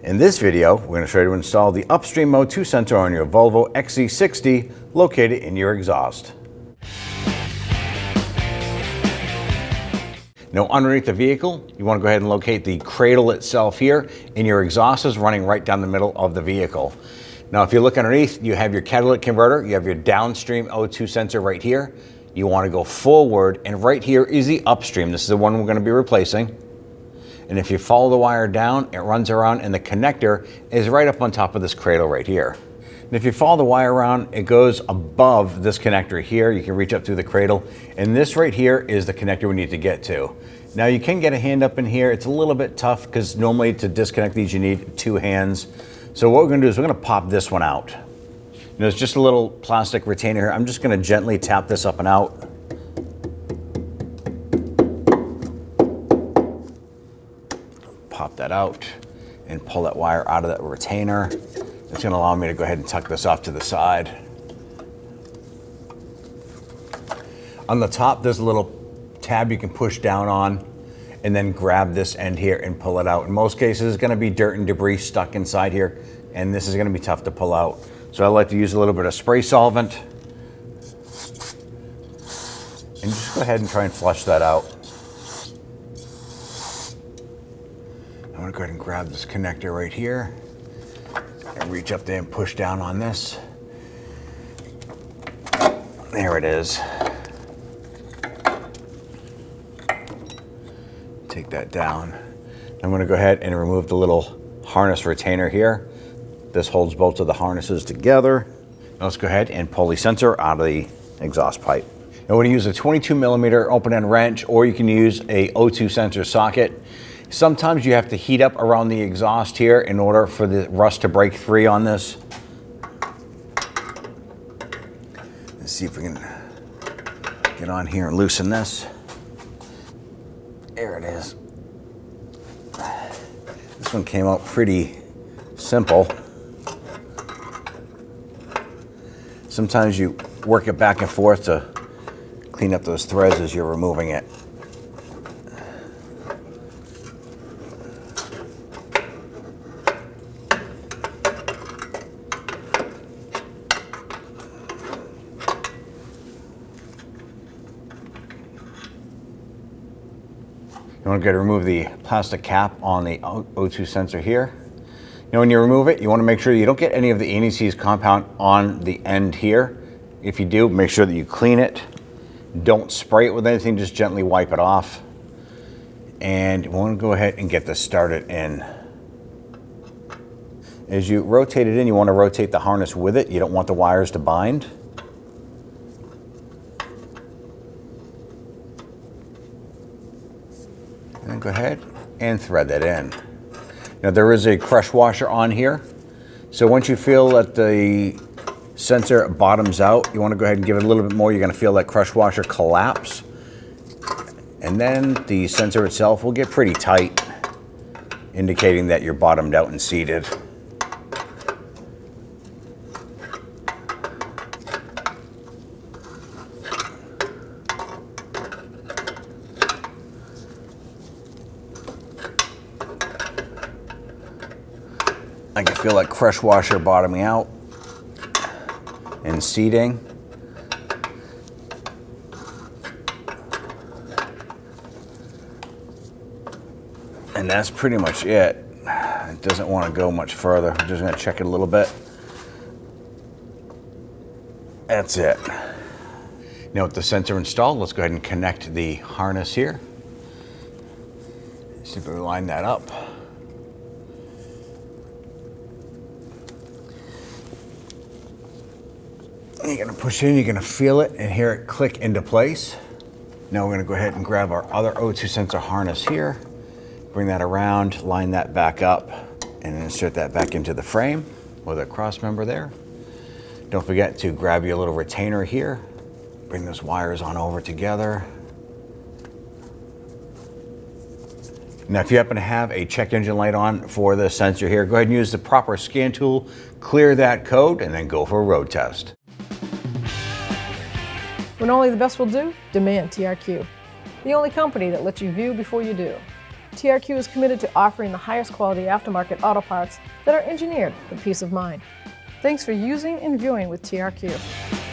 In this video, we're going to show you how to install the Upstream O2 sensor on your Volvo XC60 located in your exhaust. Now underneath the vehicle, you want to go ahead and locate the cradle itself here, and your exhaust is running right down the middle of the vehicle. Now if you look underneath, you have your catalytic converter, you have your downstream O2 sensor right here. You want to go forward, and right here is the upstream. This is the one we're going to be replacing. And if you follow the wire down, it runs around, and the connector is right up on top of this cradle right here. And if you follow the wire around, it goes above this connector here. You can reach up through the cradle, and this right here is the connector we need to get to. Now you can get a hand up in here. It's a little bit tough because normally to disconnect these you need two hands. So what we're going to do is we're going to pop this one out. You know, it's just a little plastic retainer here. I'm just going to gently tap this up and out. Pop that out and pull that wire out of that retainer. It's going to allow me to go ahead and tuck this off to the side. On the top, there's a little tab you can push down on and then grab this end here and pull it out. In most cases, it's going to be dirt and debris stuck inside here, and this is going to be tough to pull out. So I like to use a little bit of spray solvent and just go ahead and try and flush that out. I'm going to go ahead and grab this connector right here and reach up there and push down on this. There it is. Take that down. I'm going to go ahead and remove the little harness retainer here. This holds both of the harnesses together. Now let's go ahead and pull the sensor out of the exhaust pipe. Now we're going to use a 22mm open-end wrench, or you can use a O2 sensor socket. Sometimes you have to heat up around the exhaust here in order for the rust to break free on this. Let's see if we can get on here and loosen this. There it is. This one came out pretty simple. Sometimes you work it back and forth to clean up those threads as you're removing it. You want to go to remove the plastic cap on the O2 sensor here. Now when you remove it, you want to make sure you don't get any of the anti-seize compound on the end here. If you do, make sure that you clean it. Don't spray it with anything, just gently wipe it off. And you want to go ahead and get this started in. As you rotate it in, you want to rotate the harness with it. You don't want the wires to bind. And then go ahead and thread that in. Now there is a crush washer on here. So once you feel that the sensor bottoms out, you want to go ahead and give it a little bit more. You're going to feel that crush washer collapse. And then the sensor itself will get pretty tight, indicating that you're bottomed out and seated. I can feel that crush washer bottoming out and seating. And that's pretty much it. It doesn't want to go much further. I'm just going to check it a little bit. That's it. Now with the sensor installed, let's go ahead and connect the harness here. See if we line that up. You're going to push in, you're going to feel it and hear it click into place. Now we're going to go ahead and grab our other O2 sensor harness here, bring that around, line that back up, and insert that back into the frame with a cross member there. Don't forget to grab your little retainer here, bring those wires on over together. Now if you happen to have a check engine light on for the sensor here, go ahead and use the proper scan tool, clear that code, and then go for a road test. When only the best will do, demand TRQ. The only company that lets you view before you do. TRQ is committed to offering the highest quality aftermarket auto parts that are engineered for peace of mind. Thanks for using and viewing with TRQ.